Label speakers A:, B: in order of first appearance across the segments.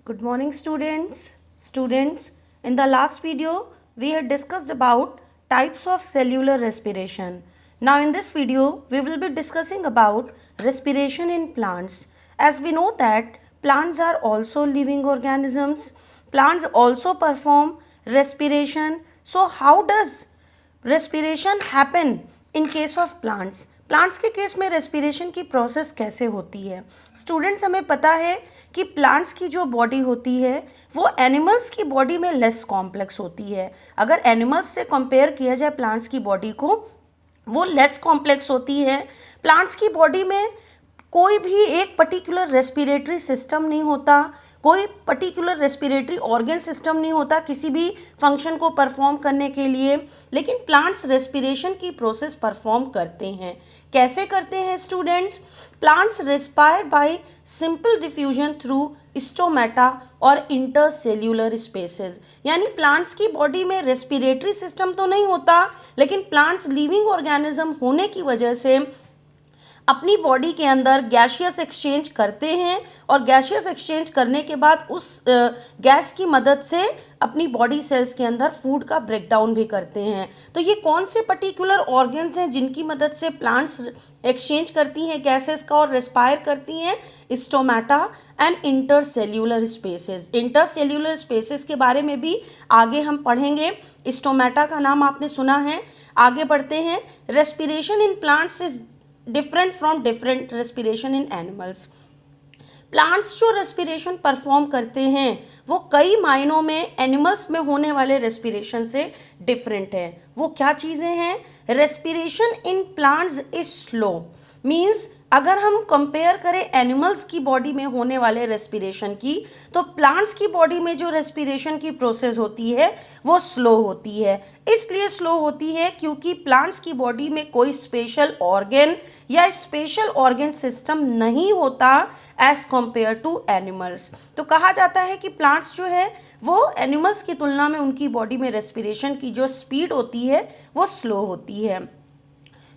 A: Good morning students. In the last video we had discussed about types of cellular respiration. Now in this video we will be discussing about respiration in plants. As we know that plants are also living organisms. Plants also perform respiration. So how does respiration happen in case of plants? Plants के case में respiration की process कैसे होती है? Students, हमें पता है कि प्लांट्स की जो बॉडी होती है वो एनिमल्स की बॉडी में लेस कॉम्प्लेक्स होती है. अगर एनिमल्स से कंपेयर किया जाए प्लांट्स की बॉडी को, वो लेस कॉम्प्लेक्स होती है. प्लांट्स की बॉडी में कोई भी एक पर्टिकुलर रेस्पिरेटरी सिस्टम नहीं होता, कोई पर्टिकुलर रेस्पिरेटरी ऑर्गन सिस्टम नहीं होता किसी भी फंक्शन को परफॉर्म करने के लिए. लेकिन प्लांट्स रेस्पिरेशन की प्रोसेस परफॉर्म करते हैं. कैसे करते हैं students? Plants respire bye simple diffusion through stomata और इंटरसेल्यूलर स्पेसेस. यानी प्लांट्स की बॉडी में रेस्पिरेटरी सिस्टम तो नहीं होता, लेकिन प्लांट्स लिविंग ऑर्गेनिज्म होने की वजह से अपनी बॉडी के अंदर गैसियस एक्सचेंज करते हैं और गैसियस एक्सचेंज करने के बाद उस गैस की मदद से अपनी बॉडी सेल्स के अंदर फूड का ब्रेकडाउन भी करते हैं. तो ये कौन से पर्टिकुलर ऑर्गन्स हैं जिनकी मदद से प्लांट्स एक्सचेंज करती हैं गैसेस का और रेस्पायर करती हैं? Stomata and intercellular spaces. Intercellular spaces के बारे में भी आगे हम पढ़ेंगे. स्टोमेटा का नाम आपने सुना है. आगे बढ़ते हैं. Respiration in plants is different from different respiration in animals. Plants जो रेस्पिरेशन परफॉर्म करते हैं वो कई मायनों में एनिमल्स में होने वाले रेस्पिरेशन से डिफरेंट है. वो क्या चीज़ें हैं? Respiration in plants is slow. Means अगर हम कंपेयर करें एनिमल्स की बॉडी में होने वाले रेस्पिरेशन की, तो प्लांट्स की बॉडी में जो रेस्पिरेशन की प्रोसेस होती है वो स्लो होती है. इसलिए स्लो होती है क्योंकि प्लांट्स की बॉडी में कोई स्पेशल ऑर्गन या स्पेशल ऑर्गन सिस्टम नहीं होता एज कंपेयर टू एनिमल्स. तो कहा जाता है कि प्लांट्स जो है वो एनिमल्स की तुलना में उनकी बॉडी में रेस्पिरेशन की जो स्पीड होती है वो स्लो होती है.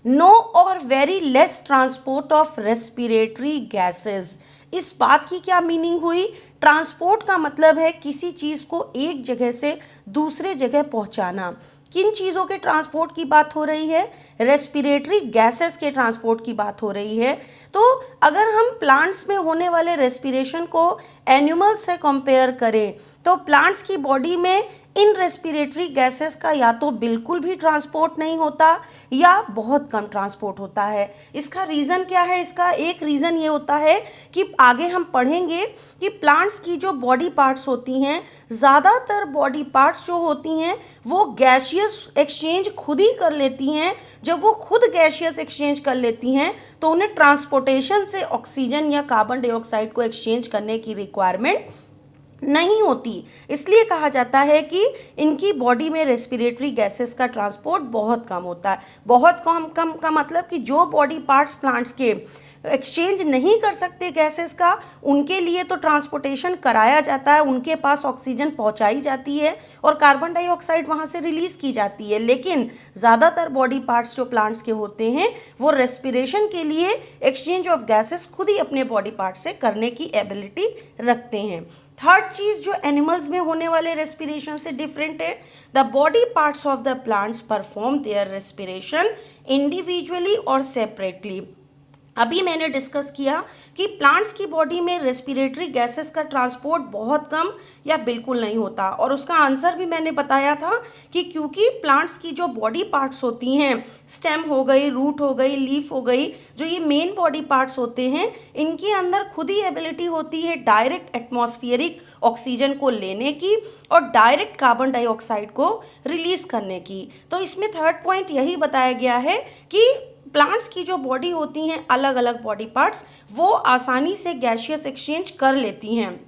A: नो और very less transport of respiratory gases. इस बात की क्या मीनिंग हुई? ट्रांसपोर्ट का मतलब है किसी चीज़ को एक जगह से दूसरे जगह पहुंचाना. किन चीज़ों के ट्रांसपोर्ट की बात हो रही है? रेस्पिरेटरी गैसेस के ट्रांसपोर्ट की बात हो रही है. तो अगर हम प्लांट्स में होने वाले रेस्पिरेशन को एनिमल्स से कंपेयर करें तो प्लांट्स की बॉडी में इन रेस्पिरेटरी गैसेस का या तो बिल्कुल भी ट्रांसपोर्ट नहीं होता या बहुत कम ट्रांसपोर्ट होता है. इसका रीज़न क्या है? इसका एक रीज़न ये होता है कि आगे हम पढ़ेंगे कि प्लांट्स की जो बॉडी पार्ट्स होती हैं, ज़्यादातर बॉडी पार्ट्स जो होती हैं वो गैसियस एक्सचेंज खुद ही कर लेती हैं. जब वो खुद गैसियस एक्सचेंज कर लेती हैं तो उन्हें ट्रांसपोर्टेशन से ऑक्सीजन या कार्बन डाइऑक्साइड को एक्सचेंज करने की रिक्वायरमेंट नहीं होती. इसलिए कहा जाता है कि इनकी बॉडी में रेस्पिरेटरी गैसेस का ट्रांसपोर्ट बहुत कम होता है. बहुत कम का मतलब कि जो बॉडी पार्ट्स प्लांट्स के एक्सचेंज नहीं कर सकते गैसेस का, उनके लिए तो ट्रांसपोर्टेशन कराया जाता है, उनके पास ऑक्सीजन पहुंचाई जाती है और कार्बन डाइऑक्साइड वहां से रिलीज़ की जाती है. लेकिन ज़्यादातर बॉडी पार्ट्स जो प्लांट्स के होते हैं वो रेस्पिरेशन के लिए एक्सचेंज ऑफ गैसेस खुद ही अपने बॉडी पार्ट से करने की एबिलिटी रखते हैं. थर्ड चीज़ जो एनिमल्स में होने वाले रेस्पिरेशन से डिफरेंट है, the body parts of the plants perform there respiration individually और सेपरेटली. अभी मैंने डिस्कस किया कि प्लांट्स की बॉडी में रेस्पिरेटरी गैसेस का ट्रांसपोर्ट बहुत कम या बिल्कुल नहीं होता, और उसका आंसर भी मैंने बताया था कि क्योंकि प्लांट्स की जो बॉडी पार्ट्स होती हैं, स्टेम हो गई, रूट हो गई, लीफ हो गई, जो ये मेन बॉडी पार्ट्स होते हैं, इनके अंदर खुद ही एबिलिटी होती है डायरेक्ट एटमॉस्फेरिक ऑक्सीजन को लेने की और डायरेक्ट कार्बन डाइऑक्साइड को रिलीज करने की. तो इसमें थर्ड पॉइंट यही बताया गया है कि प्लांट्स की जो बॉडी होती हैं, अलग अलग बॉडी पार्ट्स, वो आसानी से गैसियस एक्सचेंज कर लेती हैं.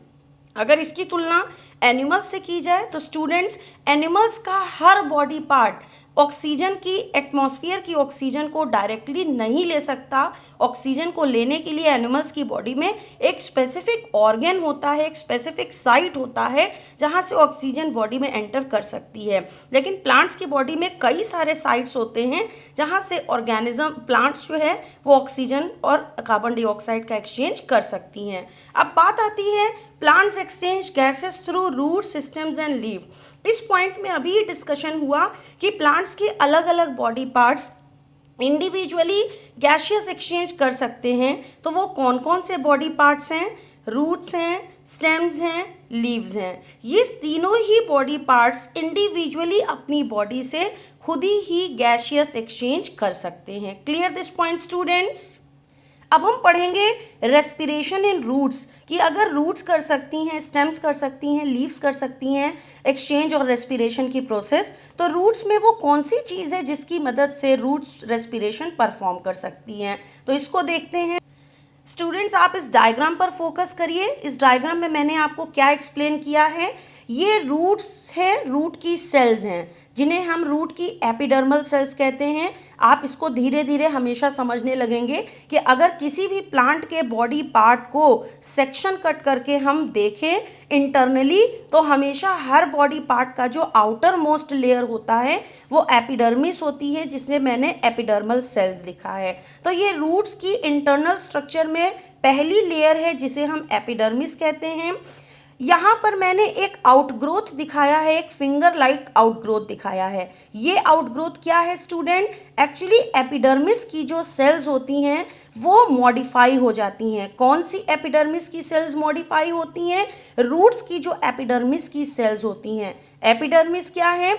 A: अगर इसकी तुलना एनिमल्स से की जाए तो स्टूडेंट्स, एनिमल्स का हर बॉडी पार्ट ऑक्सीजन की, एटमॉस्फेयर की ऑक्सीजन को डायरेक्टली नहीं ले सकता. ऑक्सीजन को लेने के लिए एनिमल्स की बॉडी में एक स्पेसिफिक ऑर्गन होता है, एक स्पेसिफिक साइट होता है जहाँ से ऑक्सीजन बॉडी में एंटर कर सकती है. लेकिन प्लांट्स की बॉडी में कई सारे साइट्स होते हैं जहाँ से ऑर्गेनिज्म, प्लांट्स जो है वो ऑक्सीजन और कार्बन डाइऑक्साइड का एक्सचेंज कर सकती हैं. अब बात आती है plants exchange gases through root systems and leave. इस पॉइंट में अभी ये डिस्कशन हुआ कि प्लांट्स के अलग अलग body parts individually gaseous exchange कर सकते हैं। तो वो कौन कौन से बॉडी पार्ट्स हैं? रूट्स हैं, स्टेम्स हैं, लीव्स हैं। ये तीनों ही बॉडी पार्ट्स इंडिविजुअली अपनी बॉडी से खुद ही गैसियस एक्सचेंज कर सकते हैं। Clear this point students? अब हम पढ़ेंगे रेस्पिरेशन इन रूट्स, कि अगर रूट्स कर सकती हैं, स्टेम्स कर सकती हैं, लीव्स कर सकती हैं एक्सचेंज और रेस्पिरेशन की प्रोसेस, तो रूट्स में वो कौन सी चीज़ है जिसकी मदद से रूट्स रेस्पिरेशन परफॉर्म कर सकती हैं? तो इसको देखते हैं। स्टूडेंट्स, आप इस डायग्राम पर फोकस करिए। इस डायग्राम में मैंने आपको क्या एक्सप्लेन किया है? ये रूट्स है, रूट की सेल्स हैं जिन्हें हम रूट की एपिडर्मल सेल्स कहते हैं। आप इसको धीरे धीरे हमेशा समझने लगेंगे कि अगर किसी भी प्लांट के बॉडी पार्ट को सेक्शन कट करके हम देखें इंटरनली, तो हमेशा हर बॉडी पार्ट का जो आउटर मोस्ट लेयर होता है वो एपिडर्मिस होती है, जिसमें मैंने एपिडर्मल सेल्स लिखा है। तो ये रूट्स की इंटरनल स्ट्रक्चर में पहली लेयर है जिसे हम एपिडर्मिस कहते हैं। यहाँ पर मैंने एक आउटग्रोथ दिखाया है, एक फिंगर लाइक आउटग्रोथ दिखाया है। ये आउटग्रोथ क्या है स्टूडेंट? एक्चुअली एपिडर्मिस की जो सेल्स होती हैं वो मॉडिफाई हो जाती हैं। कौन सी एपिडर्मिस की सेल्स मॉडिफाई होती हैं? रूट्स की जो एपिडर्मिस की सेल्स होती हैं। एपिडर्मिस क्या है?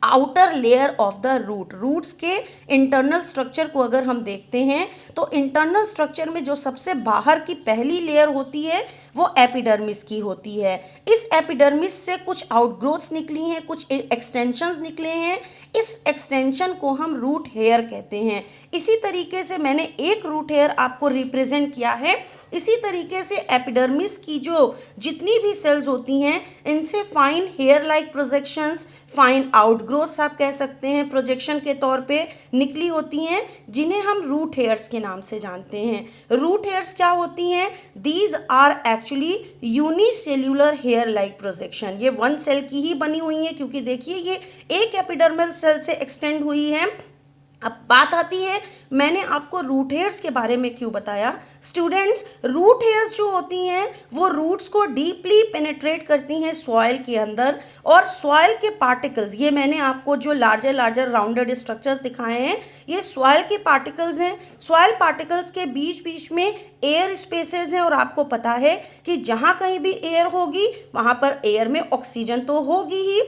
A: Outer layer of the root. Roots के इंटरनल स्ट्रक्चर को अगर हम देखते हैं तो इंटरनल स्ट्रक्चर में जो सबसे बाहर की पहली लेयर होती है वो एपिडर्मिस की होती है। इस एपिडर्मिस से कुछ आउटग्रोथ्स निकली हैं, कुछ एक्सटेंशंस निकले हैं। इस एक्सटेंशन को हम रूट हेयर कहते हैं। इसी तरीके से मैंने एक रूट हेयर आपको रिप्रेजेंट किया है। इसी तरीके से एपिडर्मिस की जो जितनी भी सेल्स होती हैं इनसे fine hair like projections, fine outgrowths आप कह सकते हैं, प्रोजेक्शन के तौर पे निकली होती हैं, जिन्हें हम रूट हेयर्स के नाम से जानते हैं। रूट हेयर्स क्या होती हैं? These are actually unicellular hair like projection. ये वन सेल की ही बनी हुई है, क्योंकि देखिए ये एक एपिडर्मल सेल से एक्सटेंड हुई है। अब बात आती है, मैंने आपको रूट हेयर्स के बारे में क्यों बताया? स्टूडेंट्स, रूट हेयर्स जो होती हैं वो रूट्स को डीपली पेनिट्रेट करती हैं सॉइल के अंदर, और सॉइल के पार्टिकल्स, ये मैंने आपको जो लार्जर राउंडेड स्ट्रक्चर्स दिखाए हैं ये सॉइल के पार्टिकल्स हैं। सॉइल पार्टिकल्स के बीच बीच में एयर स्पेसेस हैं, और आपको पता है कि जहाँ कहीं भी एयर होगी वहाँ पर एयर में ऑक्सीजन तो होगी ही।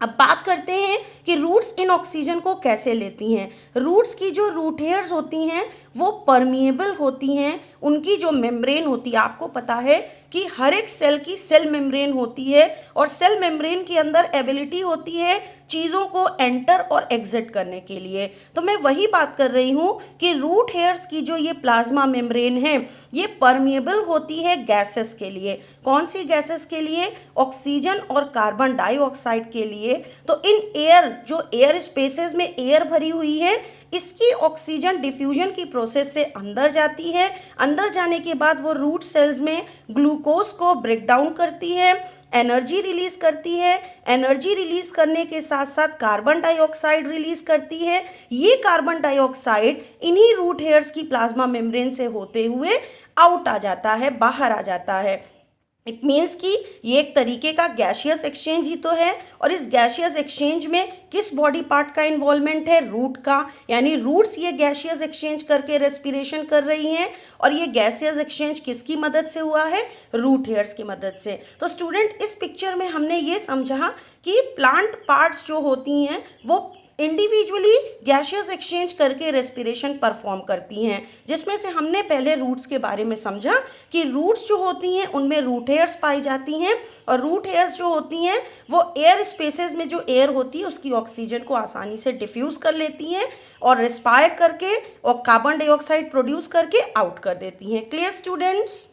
A: अब बात करते हैं कि रूट्स इन ऑक्सीजन को कैसे लेती हैं। रूट्स की जो रूट हेयर्स होती हैं वो परमिएबल होती हैं। उनकी जो मेम्ब्रेन होती है, आपको पता है कि हर एक सेल की सेल मेम्ब्रेन होती है, और सेल मेम्ब्रेन के अंदर एबिलिटी होती है चीज़ों को एंटर और एग्जिट करने के लिए। तो मैं वही बात कर रही हूँ कि रूट हेयर्स की जो ये प्लाज्मा मेम्ब्रेन है ये परमिएबल होती है गैसेस के लिए। कौन सी गैसेस के लिए? ऑक्सीजन और कार्बन डाइऑक्साइड के लिए। तो इन एयर, जो एयर स्पेसेस में एयर भरी हुई है, इसकी ऑक्सीजन डिफ्यूजन की प्रोसेस से अंदर जाती है। अंदर जाने के बाद वो रूट सेल्स में ग्लूकोज को ब्रेक डाउन करती है, एनर्जी रिलीज करती है। एनर्जी रिलीज करने के साथ साथ कार्बन डाइऑक्साइड रिलीज करती है। ये कार्बन डाइऑक्साइड इन्हीं रूट हेयर्स की प्लाज्मा मेम्ब्रेन से होते हुए आउट आ जाता है, बाहर आ जाता है। इट मीन्स कि ये एक तरीके का गैसियस एक्सचेंज ही तो है। और इस गैसियस एक्सचेंज में किस बॉडी पार्ट का इन्वॉल्वमेंट है? रूट का। यानी रूट्स ये गैसियस एक्सचेंज करके रेस्पिरेशन कर रही हैं, और ये गैसियस एक्सचेंज किसकी मदद से हुआ है? रूट हेयर्स की मदद से। तो स्टूडेंट, इस पिक्चर में हमने ये समझा कि प्लांट पार्ट्स जो होती हैं वो इंडिविजुअली गैसियस एक्सचेंज करके रेस्पिरेशन परफॉर्म करती हैं, जिसमें से हमने पहले रूट्स के बारे में समझा कि रूट्स जो होती हैं उनमें रूट हेयर्स पाई जाती हैं, और रूट हेयर्स जो होती हैं वो एयर स्पेसेस में जो एयर होती है उसकी ऑक्सीजन को आसानी से डिफ्यूज़ कर लेती हैं और रिस्पायर करके और कार्बन डाइऑक्साइड प्रोड्यूस करके आउट कर देती हैं। Clear students?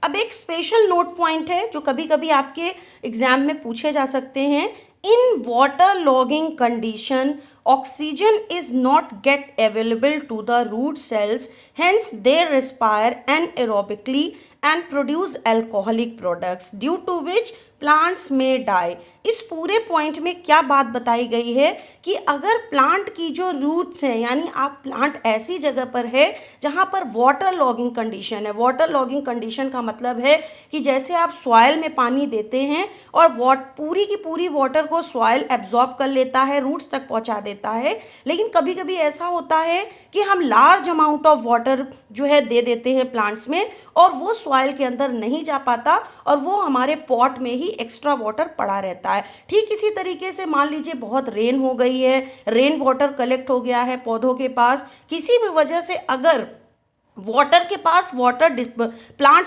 A: अब एक स्पेशल नोट पॉइंट है जो कभी कभी आपके एग्जाम में पूछे जा सकते हैं। In water logging condition oxygen is not get available to the root cells, hence they respire anaerobically and produce alcoholic products due to which plants may die। इस पूरे पॉइंट में क्या बात बताई गई है कि अगर प्लांट की जो रूट्स हैं, यानी आप प्लांट ऐसी जगह पर है जहाँ पर वाटर लॉगिंग कंडीशन है। वाटर लॉगिंग कंडीशन का मतलब है कि जैसे आप सॉइल में पानी देते हैं और पूरी की पूरी वाटर को सॉइल एब्जॉर्ब कर लेता है, रूट्स तक पहुँचा देता है, लेकिन कभी कभी ऐसा होता है कि हम लार्ज अमाउंट ऑफ वाटर जो है दे देते हैं प्लांट्स में और वो सॉइल के अंदर नहीं जा पाता और वो हमारे पॉट में ही एक्स्ट्रा वाटर पड़ा रहता है। ठीक इसी तरीके से मान लीजिए बहुत रेन हो गई है, रेन वाटर कलेक्ट हो गया है पौधों के पास, किसी भी वजह से अगर प्लांट्स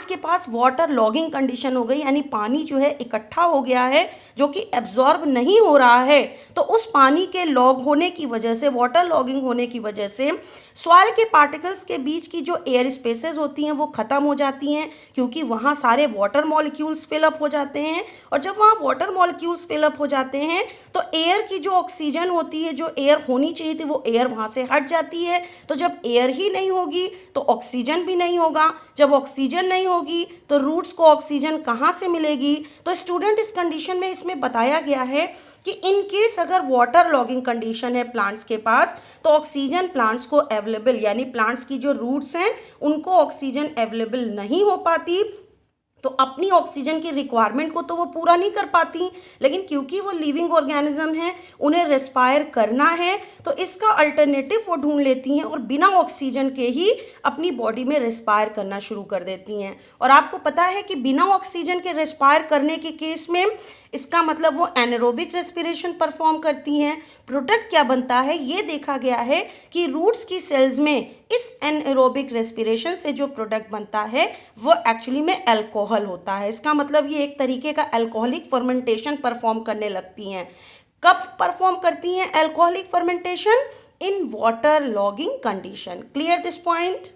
A: के पास वाटर लॉगिंग कंडीशन हो गई, यानी पानी जो है इकट्ठा हो गया है जो कि एब्जॉर्ब नहीं हो रहा है, तो उस पानी के लॉग होने की वजह से, वाटर लॉगिंग होने की वजह से सॉइल के पार्टिकल्स के बीच की जो एयर स्पेसेस होती हैं वो ख़त्म हो जाती हैं, क्योंकि वहाँ सारे वाटर मॉलिक्यूल्स फिलअप हो जाते हैं। और जब वहाँ वाटर मॉलिक्यूल्स फिलअप हो जाते हैं तो एयर की जो ऑक्सीजन होती है, जो एयर होनी चाहिए थी, वो एयर वहाँ से हट जाती है। तो जब एयर ही नहीं होगी तो ऑक्सीजन भी नहीं होगा, जब ऑक्सीजन नहीं होगी तो रूट्स को ऑक्सीजन कहाँ से मिलेगी। तो स्टूडेंट इस कंडीशन में इसमें बताया गया है कि इन केस अगर वाटर लॉगिंग कंडीशन है प्लांट्स के पास तो ऑक्सीजन प्लांट्स को अवेलेबल, यानी प्लांट्स की जो रूट्स हैं उनको ऑक्सीजन अवेलेबल नहीं हो पाती, तो अपनी ऑक्सीजन की रिक्वायरमेंट को तो वो पूरा नहीं कर पाती, लेकिन क्योंकि वो लिविंग ऑर्गेनिज्म है, उन्हें रेस्पायर करना है, तो इसका अल्टरनेटिव वो ढूंढ लेती हैं और बिना ऑक्सीजन के ही अपनी बॉडी में रेस्पायर करना शुरू कर देती हैं। और आपको पता है कि बिना ऑक्सीजन के रेस्पायर करने के केस में इसका मतलब वो एनारोबिक रेस्पिरेशन परफॉर्म करती हैं। प्रोडक्ट क्या बनता है, ये देखा गया है कि रूट्स की सेल्स में इस एनारोबिक रेस्पिरेशन से जो प्रोडक्ट बनता है वो एक्चुअली में अल्कोहल होता है। इसका मतलब ये एक तरीके का अल्कोहलिक फर्मेंटेशन परफॉर्म करने लगती हैं। कब परफॉर्म करती हैं alcoholic fermentation? In water logging condition. Clear this point?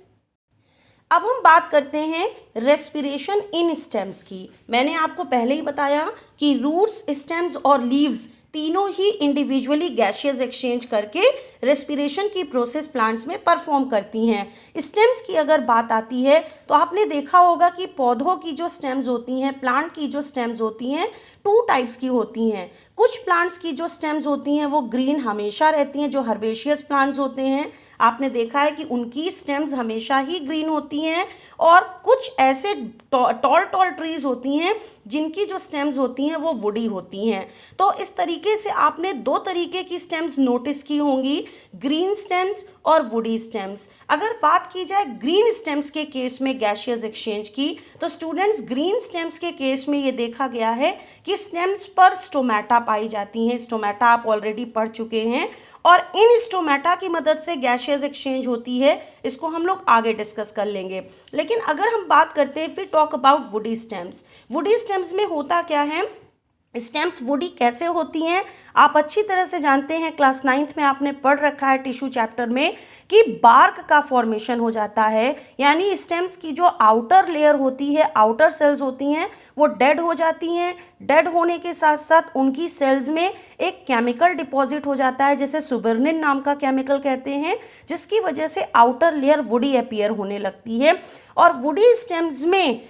A: अब हम बात करते हैं रेस्पिरेशन इन स्टेम्स की। मैंने आपको पहले ही बताया कि रूट्स, स्टेम्स और लीव्स तीनों ही इंडिविजुअली गैशियस एक्सचेंज करके रेस्पिरेशन की प्रोसेस प्लांट्स में परफॉर्म करती हैं। स्टेम्स की अगर बात आती है तो आपने देखा होगा कि पौधों की जो स्टेम्स होती हैं, प्लांट की जो स्टेम्स होती हैं, टू टाइप्स की होती हैं। कुछ प्लांट्स की जो स्टेम्स होती हैं वो ग्रीन हमेशा रहती हैं, जो हर्बेशियस प्लांट्स होते हैं, आपने देखा है कि उनकी स्टेम्स हमेशा ही ग्रीन होती हैं। और कुछ ऐसे टॉल ट्रीज होती हैं जिनकी जो स्टेम्स होती हैं वो वुडी होती हैं। तो इस तरीके से आपने दो तरीके की स्टेम्स नोटिस की होंगी, ग्रीन स्टेम्स और वुडी स्टेम्स। अगर बात की जाए ग्रीन स्टेम्स के केस में गैशियस एक्सचेंज की, तो स्टूडेंट्स ग्रीन स्टेम्स के केस में ये देखा गया है कि स्टेम्स पर स्टोमेटा पाई जाती हैं। स्टोमेटा आप ऑलरेडी पढ़ चुके हैं और इन स्टोमेटा की मदद से गैशियस एक्सचेंज होती है। इसको हम लोग आगे डिस्कस कर लेंगे। लेकिन अगर हम बात करते हैं, फिर talk about woody stems. Woody stems में होता क्या है, स्टेम्स वुडी कैसे होती हैं आप अच्छी तरह से जानते हैं, क्लास 9th में आपने पढ़ रखा है टिश्यू चैप्टर में कि बार्क का फॉर्मेशन हो जाता है, यानी स्टेम्स की जो आउटर लेयर होती है, आउटर सेल्स होती हैं, वो डेड हो जाती हैं। डेड होने के साथ साथ उनकी सेल्स में एक केमिकल डिपॉजिट हो जाता है, जैसे सुबर्निन नाम का केमिकल कहते हैं, जिसकी वजह से आउटर लेयर वुडी अपीयर होने लगती है। और वुडी स्टेम्स में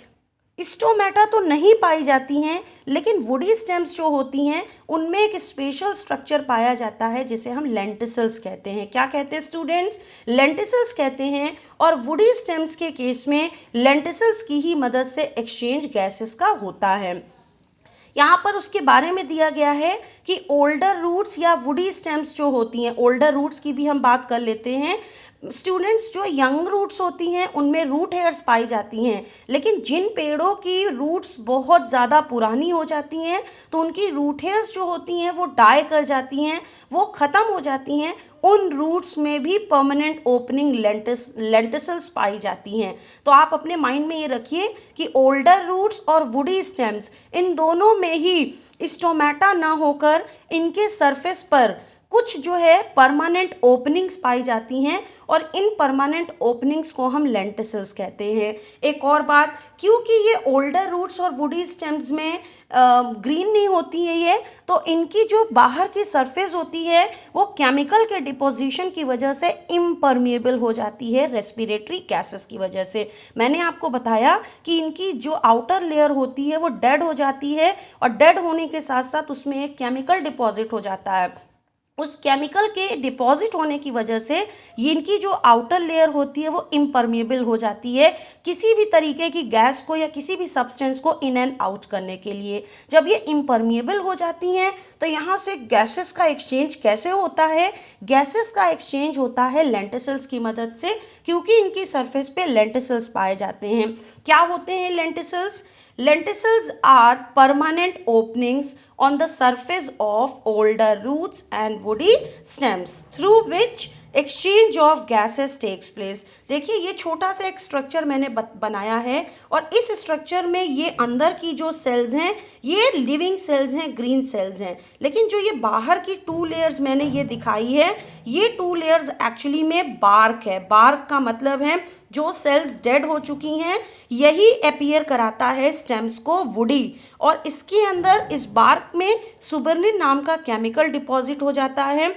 A: स्टोमेटा तो नहीं पाई जाती हैं, लेकिन वुडी स्टेम्स जो होती हैं उनमें एक स्पेशल स्ट्रक्चर पाया जाता है जिसे हम लेंटिसल्स कहते हैं। क्या कहते हैं स्टूडेंट्स? लेंटिसल्स कहते हैं। और वुडी स्टेम्स के केस में लेंटिसल्स की ही मदद से एक्सचेंज गैसेस का होता है। यहाँ पर उसके बारे में दिया गया है कि ओल्डर रूट्स या वुडी स्टेम्स जो होती हैं, ओल्डर रूट्स की भी हम बात कर लेते हैं। स्टूडेंट्स, जो यंग रूट्स होती हैं उनमें रूट हेयर्स पाई जाती हैं, लेकिन जिन पेड़ों की रूट्स बहुत ज़्यादा पुरानी हो जाती हैं तो उनकी रूट हेयर्स जो होती हैं वो डाई कर जाती हैं, वो ख़त्म हो जाती हैं। उन रूट्स में भी परमानेंट ओपनिंग लेंटिसल्स पाई जाती हैं। तो आप अपने माइंड में ये रखिए कि ओल्डर रूट्स और वुडी स्टेम्स, इन दोनों में ही स्टोमेटा ना होकर इनके सरफेस पर कुछ जो है परमानेंट ओपनिंग्स पाई जाती हैं और इन परमानेंट ओपनिंग्स को हम लेंटिसल्स कहते हैं। एक और बात, क्योंकि ये ओल्डर रूट्स और वुडी स्टेम्स में ग्रीन नहीं होती है ये, तो इनकी जो बाहर की सरफेस होती है वो केमिकल के डिपोजिशन की वजह से इम्परमिएबल हो जाती है रेस्पिरेटरी गैसेस की वजह से। मैंने आपको बताया कि इनकी जो आउटर लेयर होती है वो डेड हो जाती है और डेड होने के साथ साथ उसमें एक केमिकल डिपॉजिट हो जाता है। उस केमिकल के डिपॉजिट होने की वजह से ये इनकी जो आउटर लेयर होती है वो इम्परमिएबल हो जाती है किसी भी तरीके की गैस को या किसी भी सब्सटेंस को इन एंड आउट करने के लिए। जब ये इम्परमिएबल हो जाती हैं तो यहाँ से गैसेस का एक्सचेंज कैसे होता है? गैसेस का एक्सचेंज होता है लेंटिसल्स की मदद से, क्योंकि इनकी सरफेस पे लेंटिसल्स पाए जाते हैं। क्या होते हैं lenticels? Lenticels are permanent openings on the surface of older roots and woody stems through which exchange of gases takes place। देखिए ये छोटा सा एक स्ट्रक्चर मैंने बनाया है और इस स्ट्रक्चर में ये अंदर की जो सेल्स हैं ये लिविंग सेल्स हैं, ग्रीन सेल्स हैं, लेकिन जो ये बाहर की 2 लेयर्स मैंने ये दिखाई है ये 2 लेयर्स एक्चुअली में बार्क है। बार्क का मतलब है जो सेल्स डेड हो चुकी हैं यही अपीयर कराता है स्टेम्स को वुडी, और इसके अंदर इस बार्क में सुबर्निन नाम का केमिकल डिपॉजिट हो जाता है।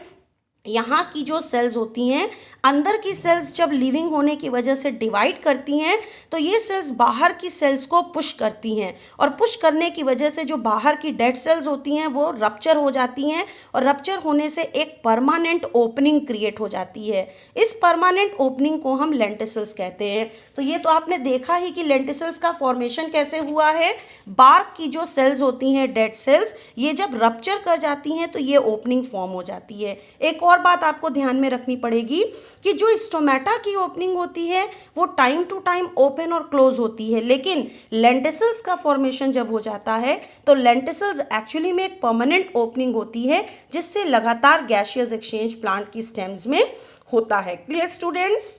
A: यहाँ की जो सेल्स होती हैं अंदर की सेल्स जब लिविंग होने की वजह से डिवाइड करती हैं तो ये सेल्स बाहर की सेल्स को पुश करती हैं और पुश करने की वजह से जो बाहर की डेड सेल्स होती हैं वो रप्चर हो जाती हैं और रप्चर होने से एक परमानेंट ओपनिंग क्रिएट हो जाती है। इस परमानेंट ओपनिंग को हम लेंटिसल्स कहते हैं। तो ये तो आपने देखा ही कि लेंटिसल्स का फॉर्मेशन कैसे हुआ है। बार्क की जो सेल्स होती हैं डेड सेल्स ये जब रप्चर कर जाती हैं तो ये ओपनिंग फॉर्म हो जाती है। एक और बात आपको ध्यान में रखनी पड़ेगी कि जो स्टोमेटा की ओपनिंग होती है वो टाइम टू टाइम ओपन और क्लोज होती है, लेकिन लेंटिसल्स का फॉर्मेशन जब हो जाता है तो लेंटिसल्स एक्चुअली में एक परमानेंट ओपनिंग होती है जिससे लगातार गैसियस एक्सचेंज प्लांट की स्टेम्स में होता है। Clear students?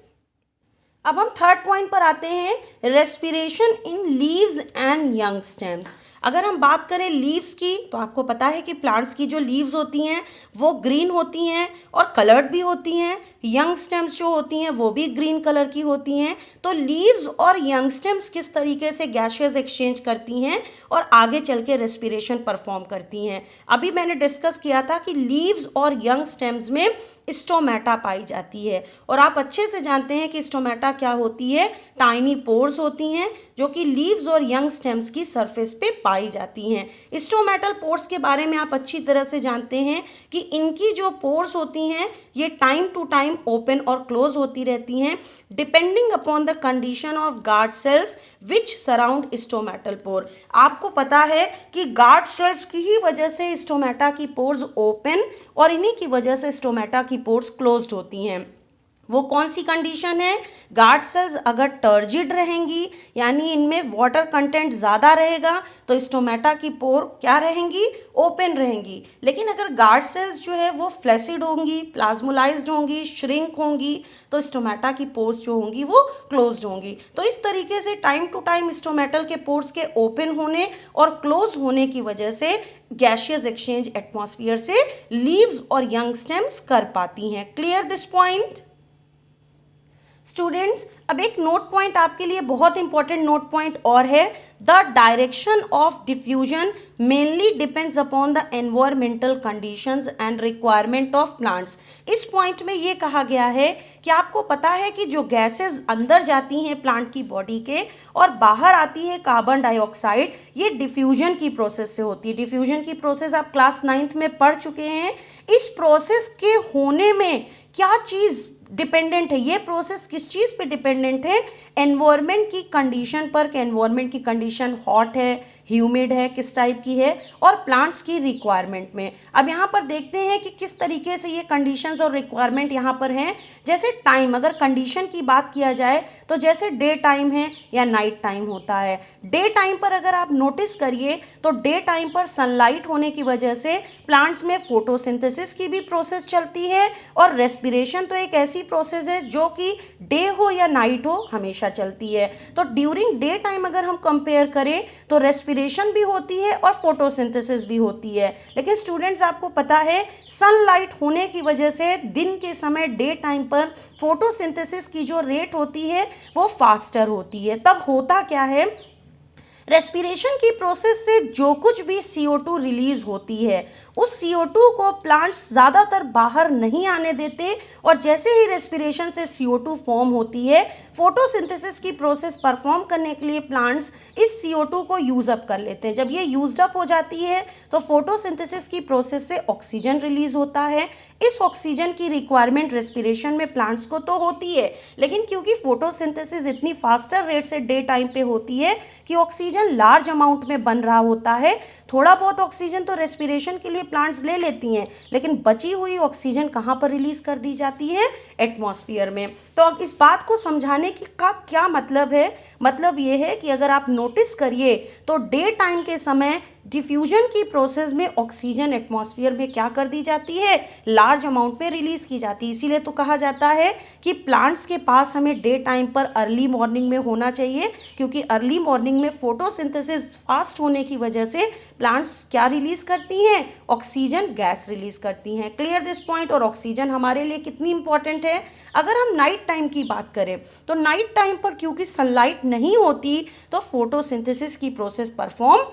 A: अब हम थर्ड पॉइंट पर आते हैं, respiration in leaves and young stems. अगर हम बात करें लीव्स की तो आपको पता है कि प्लांट्स की जो लीव्स होती हैं वो ग्रीन होती हैं और कलर्ड भी होती हैं। यंग स्टेम्स जो होती हैं वो भी ग्रीन कलर की होती हैं। तो लीव्स और यंग स्टेम्स किस तरीके से गैसियस एक्सचेंज करती हैं और आगे चल के रेस्पिरेशन परफॉर्म करती हैं। अभी मैंने डिस्कस किया था कि लीव्स और यंग स्टेम्स में स्टोमेटा पाई जाती है और आप अच्छे से जानते हैं कि स्टोमेटा क्या होती है। टाइनी पोर्स होती हैं जो कि लीव्स और यंग स्टेम्स की सरफेस पे पाई जाती हैं। स्टोमेटल पोर्स के बारे में आप अच्छी तरह से जानते हैं कि इनकी जो पोर्स होती हैं ये टाइम टू टाइम ओपन और क्लोज होती रहती हैं depending upon the condition of guard cells which surround stomatal pore. आपको पता है कि गार्ड सेल्स की ही वजह से स्टोमेटा की पोर्स ओपन और इन्हीं की वजह से स्टोमेटा की पोर्स क्लोज्ड होती हैं। वो कौन सी कंडीशन है? गार्ड सेल्स अगर टर्जिड रहेंगी यानी इनमें वाटर कंटेंट ज़्यादा रहेगा तो स्टोमेटा की पोर क्या रहेंगी? ओपन रहेंगी। लेकिन अगर गार्ड सेल्स जो है वो फ्लैसिड होंगी, प्लाज्मोलाइज्ड होंगी, श्रिंक होंगी तो स्टोमेटा की पोर्स जो होंगी वो क्लोज्ड होंगी। तो इस तरीके से टाइम टू टाइम स्टोमेटल के पोर्स के ओपन होने और क्लोज होने की वजह से गैसियस एक्सचेंज एटमॉस्फेयर से लीव्स और यंग स्टेम्स कर पाती हैं। Clear this point? स्टूडेंट्स, अब एक नोट पॉइंट आपके लिए बहुत इंपॉर्टेंट नोट पॉइंट और है, the direction of diffusion mainly depends upon the environmental conditions and requirement of plants. इस पॉइंट में ये कहा गया है कि आपको पता है कि जो गैसेस अंदर जाती हैं प्लांट की बॉडी के और बाहर आती है कार्बन डाइऑक्साइड, ये डिफ्यूजन की प्रोसेस से होती है। डिफ्यूजन की प्रोसेस आप क्लास 9th में पढ़ चुके हैं। इस प्रोसेस के होने में क्या चीज़ डिपेंडेंट है? ये प्रोसेस किस चीज़ पे डिपेंडेंट है? एनवायरनमेंट की कंडीशन पर कि एनवायरनमेंट की कंडीशन हॉट है, ह्यूमिड है, किस टाइप की है, और प्लांट्स की रिक्वायरमेंट में। अब यहाँ पर देखते हैं कि किस तरीके से ये कंडीशंस और रिक्वायरमेंट यहाँ पर हैं। जैसे टाइम, अगर कंडीशन की बात किया जाए तो जैसे डे टाइम है या नाइट टाइम होता है। डे टाइम पर अगर आप नोटिस करिए तो डे टाइम पर सनलाइट होने की वजह से प्लांट्स में फोटोसिंथेसिस की भी प्रोसेस चलती है और रेस्पिरेशन तो एक ऐसी प्रोसेस है जो कि डे हो या नाइट हो हमेशा चलती है। तो ड्यूरिंग डे टाइम अगर हम कंपेयर करें तो रेस्पिरेशन भी होती है और फोटोसिंथेसिस भी होती है। लेकिन स्टूडेंट्स आपको पता है सनलाइट होने की वजह से दिन के समय डे टाइम पर फोटोसिंथेसिस की जो रेट होती है वो फास्टर होती है। तब होता क्या है, रेस्पिरेशन की प्रोसेस से जो कुछ भी CO2 रिलीज होती है उस CO2 को प्लांट्स ज़्यादातर बाहर नहीं आने देते, और जैसे ही रेस्पिरेशन से CO2 फॉर्म होती है फोटोसिंथेसिस की प्रोसेस परफॉर्म करने के लिए प्लांट्स इस CO2 को यूज़ अप कर लेते हैं। जब ये यूज्ड अप हो जाती है तो फोटोसिंथेसिस की प्रोसेस से ऑक्सीजन रिलीज होता है। इस ऑक्सीजन की रिक्वायरमेंट रेस्पिरेशन में प्लांट्स को तो होती है, लेकिन क्योंकि फोटोसिंथेसिस इतनी फास्टर रेट से डे टाइम पे होती है कि ऑक्सीजन लार्ज अमाउंट में बन रहा होता है, थोड़ा बहुत ऑक्सीजन तो रेस्पिरेशन के लिए प्लांट्स ले लेती हैं, लेकिन बची हुई ऑक्सीजन कहाँ पर रिलीज कर दी जाती है, एटमॉस्फेयर में। तो अब इस बात को समझाने का क्या मतलब है, मतलब ये है कि अगर आप नोटिस करिए तो डे टाइम के समय डिफ्यूजन की प्रोसेस में ऑक्सीजन एटमॉस्फेयर में क्या कर दी जाती है, लार्ज अमाउंट में रिलीज की जाती है। इसीलिए तो कहा जाता है कि प्लांट्स के पास हमें डे टाइम पर अर्ली मॉर्निंग में होना चाहिए, क्योंकि अर्ली मॉर्निंग में फोटोसिंथेसिस फास्ट होने की वजह से प्लांट्स क्या रिलीज करती हैं, ऑक्सीजन गैस रिलीज करती हैं। Clear this point. और ऑक्सीजन हमारे लिए कितनी इंपॉर्टेंट है। अगर हम नाइट टाइम की बात करें तो नाइट टाइम पर क्योंकि सनलाइट नहीं होती तो फोटोसिंथेसिस की प्रोसेस परफॉर्म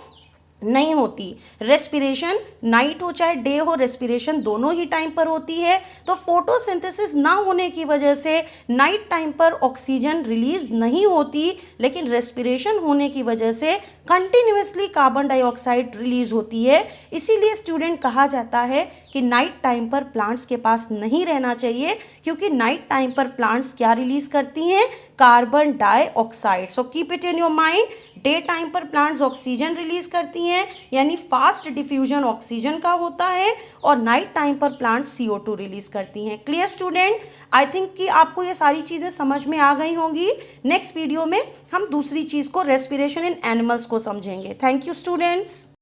A: नहीं होती। रेस्पिरेशन नाइट हो चाहे डे हो, रेस्पिरेशन दोनों ही टाइम पर होती है। तो फोटोसिंथेसिस ना होने की वजह से नाइट टाइम पर ऑक्सीजन रिलीज नहीं होती, लेकिन रेस्पिरेशन होने की वजह से कंटिन्यूसली कार्बन डाइऑक्साइड रिलीज होती है। इसीलिए स्टूडेंट कहा जाता है कि नाइट टाइम पर प्लांट्स के पास नहीं रहना चाहिए, क्योंकि नाइट टाइम पर प्लांट्स क्या रिलीज करती हैं, carbon dioxide. So keep it in your mind, day time पर प्लांट्स ऑक्सीजन रिलीज करती हैं, यानी फास्ट डिफ्यूजन ऑक्सीजन का होता है, और नाइट टाइम पर प्लांट्स CO2 रिलीज करती हैं। Clear student. आई थिंक कि आपको ये सारी चीज़ें समझ में आ गई होंगी। नेक्स्ट वीडियो में हम दूसरी चीज़ को, रेस्पिरेशन इन एनिमल्स को समझेंगे। Thank you students.